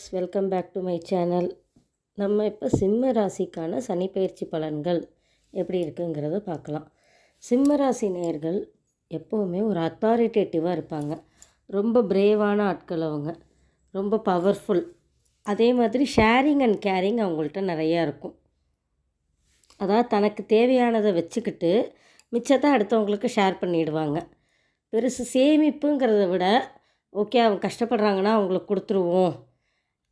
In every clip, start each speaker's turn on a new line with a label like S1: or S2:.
S1: Viewers, welcome back to my channel. நம்ம இப்போ சிம்ம ராசிக்கான சனி பயிற்சி பலன்கள் எப்படி இருக்குங்கிறத பார்க்கலாம். சிம்ம ராசி நேயர்கள் எப்போவுமே ஒரு அத்தாரிட்டேட்டிவாக இருப்பாங்க. ரொம்ப பிரேவான ஆட்கள் அவங்க, ரொம்ப பவர்ஃபுல். அதே மாதிரி ஷேரிங் அண்ட் கேரிங் அவங்கள்ட்ட நிறையா இருக்கும். அதாவது தனக்கு தேவையானதை வச்சுக்கிட்டு மிச்சத்தை அடுத்தவங்களுக்கு ஷேர் பண்ணிவிடுவாங்க. பெருசு சேமிப்புங்கிறத விட ஓகே அவங்க கஷ்டப்படுறாங்கன்னா அவங்களுக்கு கொடுத்துருவோம்,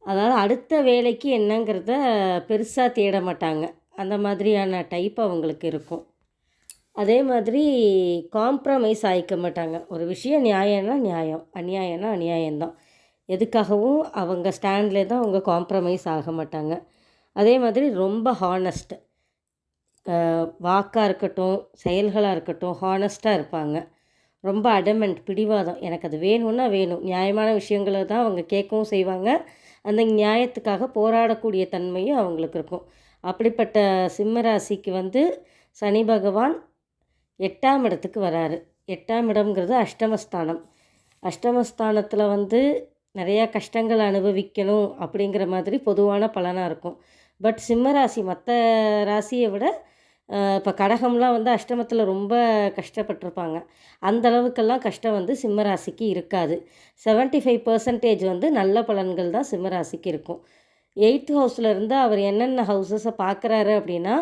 S1: அதாவது அடுத்த வேலைக்கு என்னங்கிறத பெருசாக தேட மாட்டாங்க. அந்த மாதிரியான டைப் அவங்களுக்கு இருக்கும். அதே மாதிரி காம்ப்ரமைஸ் ஆகிக்க மாட்டாங்க. ஒரு விஷயம் நியாயம்னா நியாயம், அநியாயம்னா அநியாயம்தான். எதுக்காகவும் அவங்க ஸ்டாண்ட்லேயே தான் அவங்க காம்ப்ரமைஸ் ஆக மாட்டாங்க. அதே மாதிரி ரொம்ப ஹானஸ்ட், வாக்காக இருக்கட்டும் செயல்களாக இருக்கட்டும் ஹானஸ்ட்டாக இருப்பாங்க. ரொம்ப அடமெண்ட், பிடிவாதம், எனக்கு அது வேணும்னா வேணும், நியாயமான விஷயங்களை தான் அவங்க கேட்கவும் செய்வாங்க. அந்த நியாயத்துக்காக போராடக்கூடிய தன்மையும் அவங்களுக்கு இருக்கும். அப்படிப்பட்ட சிம்மராசிக்கு சனி பகவான் 8ஆம் இடத்துக்கு வராரு. 8ஆம் இடம்ங்கிறது அஷ்டமஸ்தானம். அஷ்டமஸ்தானத்தில் நிறையா கஷ்டங்கள் அனுபவிக்கணும் அப்படிங்கிற மாதிரி பொதுவான பலனாக இருக்கும். பட் சிம்மராசி மற்ற ராசியை விட இப்போ கடகம்லாம் அஷ்டமத்தில் ரொம்ப கஷ்டப்பட்டிருப்பாங்க. அந்த அளவுக்கெல்லாம் கஷ்டம் சிம்மராசிக்கு இருக்காது. 75% நல்ல பலன்கள் தான் சிம்மராசிக்கு இருக்கும். 8th ஹவுஸில் இருந்து அவர் என்னென்ன ஹவுஸஸை பார்க்குறாரு அப்படின்னா,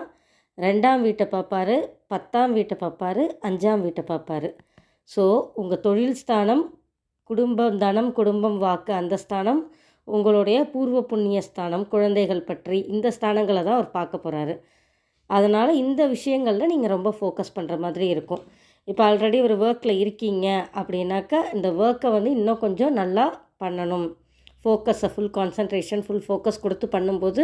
S1: 2ஆம் வீட்டை பார்ப்பார், 10ஆம் வீட்டை பார்ப்பார், 5ஆம் வீட்டை பார்ப்பார். ஸோ உங்கள் தொழில் ஸ்தானம், குடும்பம், தனம், குடும்பம், வாக்கு, அந்த ஸ்தானம், உங்களுடைய பூர்வ புண்ணிய ஸ்தானம், குழந்தைகள் பற்றி இந்த ஸ்தானங்களை தான் அவர் பார்க்க போகிறாரு. அதனால் இந்த விஷயங்களில் நீங்கள் ரொம்ப ஃபோக்கஸ் பண்ணுற மாதிரி இருக்கும். இப்போ ஆல்ரெடி ஒரு ஒர்க்கில் இருக்கீங்க அப்படின்னாக்கா இந்த ஒர்க்கை இன்னும் கொஞ்சம் நல்லா பண்ணணும். ஃபோக்கஸை ஃபுல் கான்சன்ட்ரேஷன், ஃபுல் ஃபோக்கஸ் கொடுத்து பண்ணும்போது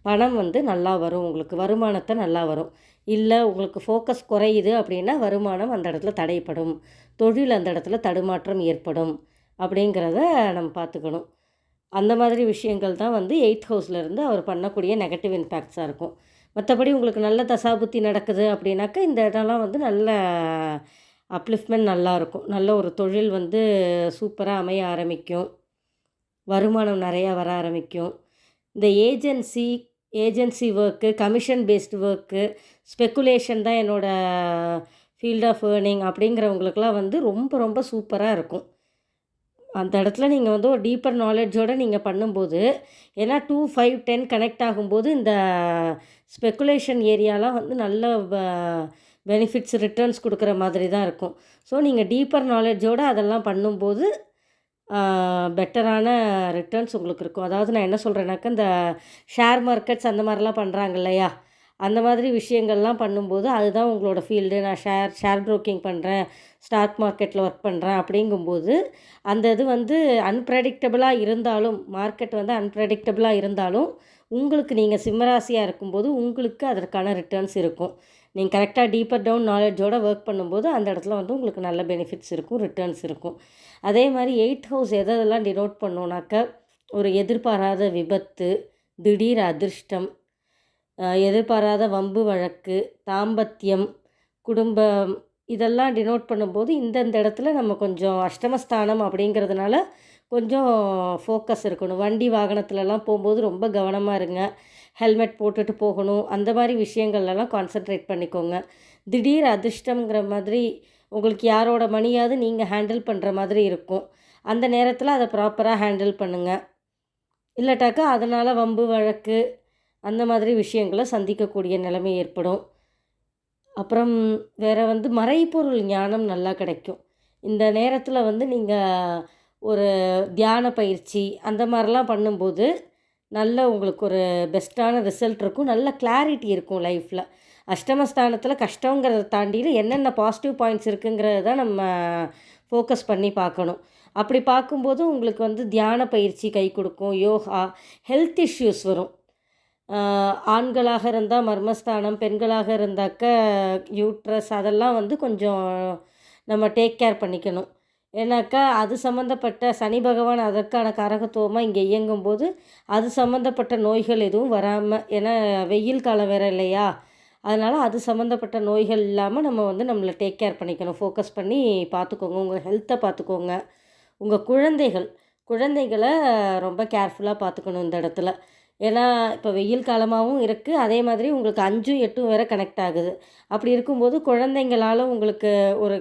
S1: பணம் நல்லா வரும், உங்களுக்கு வருமானத்தை நல்லா வரும். இல்லை உங்களுக்கு ஃபோக்கஸ் குறையுது அப்படின்னா வருமானம் அந்த இடத்துல தடைப்படும், தொழில் அந்த இடத்துல தடுமாற்றம் ஏற்படும். அப்படிங்கிறத நம்ம பார்த்துக்கணும். அந்த மாதிரி விஷயங்கள் தான் 8th ஹவுஸ்லேருந்து அவர் பண்ணக்கூடிய நெகட்டிவ் இம்பேக்ட்ஸாக இருக்கும். மற்றபடி உங்களுக்கு நல்ல தசாபுத்தி நடக்குது அப்படின்னாக்கா இந்த இடம்லாம் நல்ல அப்லிஃப்ட்மெண்ட் நல்லாயிருக்கும். நல்ல ஒரு தொழில் சூப்பராக அமைய ஆரம்பிக்கும், வருமானம் நிறையா வர ஆரம்பிக்கும். இந்த agency work, commission based work, speculation தான் என்னோடய ஃபீல்ட் ஆஃப் ஏர்னிங் அப்படிங்கிறவங்களுக்கெல்லாம் ரொம்ப ரொம்ப சூப்பராக இருக்கும். அந்த இடத்துல நீங்கள் ஒரு டீப்பர் நாலேஜோடு நீங்கள் பண்ணும்போது, ஏன்னா 2, 5, 10 கனெக்ட் ஆகும்போது இந்த ஸ்பெக்குலேஷன் ஏரியாலாம் நல்ல பெனிஃபிட்ஸ், ரிட்டர்ன்ஸ் கொடுக்குற மாதிரி தான் இருக்கும். ஸோ நீங்கள் டீப்பர் நாலேஜோடு அதெல்லாம் பண்ணும்போது பெட்டரான ரிட்டர்ன்ஸ் உங்களுக்கு இருக்கும். அதாவது நான் என்ன சொல்கிறேன்னாக்கா, இந்த ஷேர் மார்க்கெட்ஸ் அந்த மாதிரிலாம் பண்ணுறாங்க இல்லையா, அந்த மாதிரி விஷயங்கள்லாம் பண்ணும்போது அதுதான் உங்களோட ஃபீல்டு. நான் ஷேர் ப்ரோக்கிங் பண்ணுறேன், ஸ்டாக் மார்க்கெட்டில் ஒர்க் பண்ணுறேன் அப்படிங்கும்போது அந்த இது அன்பிரடிக்டபிளாக இருந்தாலும், மார்க்கெட் அன்பிரடிக்டபிளாக இருந்தாலும் உங்களுக்கு நீங்கள் சிம்மராசியாக இருக்கும்போது உங்களுக்கு அதற்கான ரிட்டர்ன்ஸ் இருக்கும். நீங்கள் கரெக்டாக டீப்பர் டவுன் நாலேஜோடு ஒர்க் பண்ணும்போது அந்த இடத்துல உங்களுக்கு நல்ல பெனிஃபிட்ஸ் இருக்கும், ரிட்டர்ன்ஸ் இருக்கும். அதே மாதிரி 8th ஹவுஸ் எதெல்லாம் டினோட் பண்ணோன்னாக்க, ஒரு எதிர்பாராத விபத்து, திடீர் அதிர்ஷ்டம், எதிர்பாராத வம்பு வழக்கு, தாம்பத்தியம், குடும்பம், இதெல்லாம் டினோட் பண்ணும்போது இந்தந்த இடத்துல நம்ம கொஞ்சம் அஷ்டமஸ்தானம் அப்படிங்கிறதுனால கொஞ்சம் ஃபோக்கஸ் இருக்கணும். வண்டி வாகனத்துலலாம் போகும்போது ரொம்ப கவனமாக இருங்க. ஹெல்மெட் போட்டுட்டு போகணும். அந்த மாதிரி விஷயங்கள்லாம் கான்சன்ட்ரேட் பண்ணிக்கோங்க. திடீர் அதிர்ஷ்டங்கிற மாதிரி உங்களுக்கு யாரோட மணியாவது நீங்கள் ஹேண்டில் பண்ணுற மாதிரி இருக்கும். அந்த நேரத்தில் அதை ப்ராப்பராக ஹேண்டில் பண்ணுங்கள். இல்லாட்டாக்கா அதனால் வம்பு வழக்கு அந்த மாதிரி விஷயங்களை சந்திக்கக்கூடிய நிலைமை ஏற்படும். அப்புறம் வேறு மறைபொருள் ஞானம் நல்லா கிடைக்கும். இந்த நேரத்தில் நீங்கள் ஒரு தியான பயிற்சி அந்த மாதிரிலாம் பண்ணும்போது நல்ல உங்களுக்கு ஒரு பெஸ்ட்டான ரிசல்ட் இருக்கும், நல்ல கிளாரிட்டி இருக்கும் லைஃப்பில். அஷ்டமஸ்தானத்தில் கஷ்டங்கிறத தாண்டியில் என்னென்ன பாசிட்டிவ் பாயிண்ட்ஸ் இருக்குங்கிறத தான் நம்ம ஃபோக்கஸ் பண்ணி பார்க்கணும். அப்படி பார்க்கும்போது உங்களுக்கு தியான பயிற்சி கை கொடுக்கும். யோகா, ஹெல்த் இஷ்யூஸ் வரும். ஆண்களாக இருந்தால் மர்மஸ்தானம், பெண்களாக இருந்தாக்க யூட்ரஸ், அதெல்லாம் கொஞ்சம் நம்ம டேக் கேர் பண்ணிக்கணும். ஏன்னாக்கா அது சம்மந்தப்பட்ட சனி பகவான் அதற்கான காரகத்துவமாக இங்கே இயங்கும்போது அது சம்மந்தப்பட்ட நோய்கள் எதுவும் வராமல், ஏன்னா வெயில் காலம் வேறு இல்லையா, அதனால் அது சம்மந்தப்பட்ட நோய்கள் இல்லாமல் நம்ம நம்மளை டேக் கேர் பண்ணிக்கணும். ஃபோக்கஸ் பண்ணி பார்த்துக்கோங்க, உங்கள் ஹெல்த்தை பார்த்துக்கோங்க. உங்கள் குழந்தைகளை ரொம்ப கேர்ஃபுல்லாக பார்த்துக்கணும் இந்த இடத்துல. ஏன்னா இப்போ வெயில் காலமாகவும் இருக்குது, அதே மாதிரி உங்களுக்கு 5ம் 8ம் வேறு கனெக்ட் ஆகுது. அப்படி இருக்கும்போது குழந்தைங்களால் உங்களுக்கு ஒரு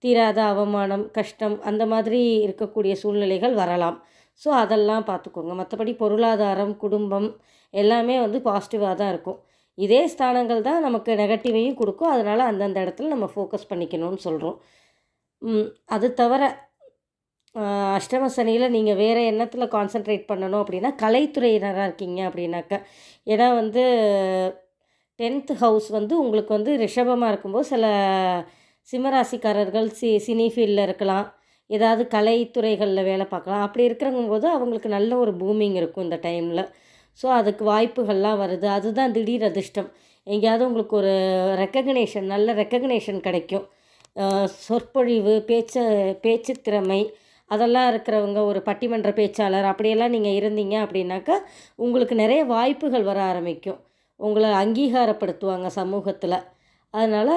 S1: தீராத அவமானம், கஷ்டம் அந்த மாதிரி இருக்கக்கூடிய சூழ்நிலைகள் வரலாம். ஸோ அதெல்லாம் பார்த்துக்கோங்க. மற்றபடி பொருளாதாரம், குடும்பம் எல்லாமே வந்து பாசிட்டிவாக தான் இருக்கும். இதே ஸ்தானங்கள் தான் நமக்கு நெகட்டிவையும் கொடுக்கும். அதனால் அந்தந்த இடத்துல நம்ம ஃபோக்கஸ் பண்ணிக்கணும்னு சொல்கிறோம். அது தவிர அஷ்டம சனியில் நீங்கள் வேறு எண்ணத்தில் கான்சன்ட்ரேட் பண்ணணும் அப்படின்னா, கலைத்துறையினராக இருக்கீங்க அப்படின்னாக்கா, ஏன்னா வந்து 10th ஹவுஸ் வந்து உங்களுக்கு வந்து ரிஷபமாக இருக்கும்போது சில சிம்மராசிக்காரர்கள் சினி ஃபீல்டில் இருக்கலாம், ஏதாவது கலைத்துறைகளில் வேலை பார்க்கலாம். அப்படி இருக்கிறங்கும்போது அவங்களுக்கு நல்ல ஒரு பூமிங் இருக்கும் இந்த டைமில். ஸோ அதுக்கு வாய்ப்புகள்லாம் வருது. அதுதான் திடீர் அதிர்ஷ்டம். எங்கேயாவது உங்களுக்கு ஒரு நல்ல ரெக்கக்னேஷன் கிடைக்கும். சொற்பொழிவு, பேச்சு திறமை அதெல்லாம் இருக்கிறவங்க, ஒரு பட்டிமன்ற பேச்சாளர் அப்படியெல்லாம் நீங்கள் இருந்தீங்க அப்படின்னாக்கா, உங்களுக்கு நிறைய வாய்ப்புகள் வர ஆரம்பிக்கும். உங்களை அங்கீகாரப்படுத்துவாங்க சமூகத்தில். அதனால்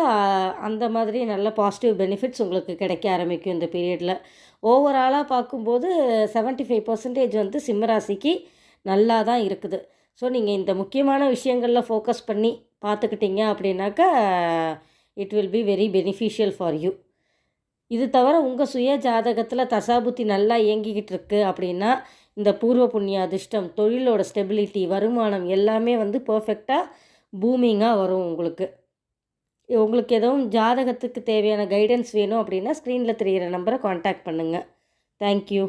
S1: அந்த மாதிரி நல்ல பாசிட்டிவ் பெனிஃபிட்ஸ் உங்களுக்கு கிடைக்க ஆரம்பிக்கும் இந்த பீரியடில். ஓவராலாக பார்க்கும்போது 75% வந்து சிம்மராசிக்கு நல்லா தான் இருக்குது. ஸோ நீங்கள் இந்த முக்கியமான விஷயங்களில் ஃபோக்கஸ் பண்ணி பார்த்துக்கிட்டீங்க அப்படின்னாக்கா, it will be very beneficial for you. இது தவிர உங்கள் சுய ஜாதகத்தில் தசாபுத்தி நல்லா இயங்கிக்கிட்டு இருக்கு அப்படின்னா, இந்த பூர்வ புண்ணிய அதிர்ஷ்டம், தொழிலோட ஸ்டெபிலிட்டி, வருமானம் எல்லாமே வந்து பர்ஃபெக்டாக பூமிங்காக வரும் உங்களுக்கு. உங்களுக்கு எதுவும் ஜாதகத்துக்கு தேவையான கைடன்ஸ் வேணும் அப்படின்னா, ஸ்க்ரீனில் தெரிகிற நம்பரை காண்டாக்ட் பண்ணுங்கள். தேங்க்யூ.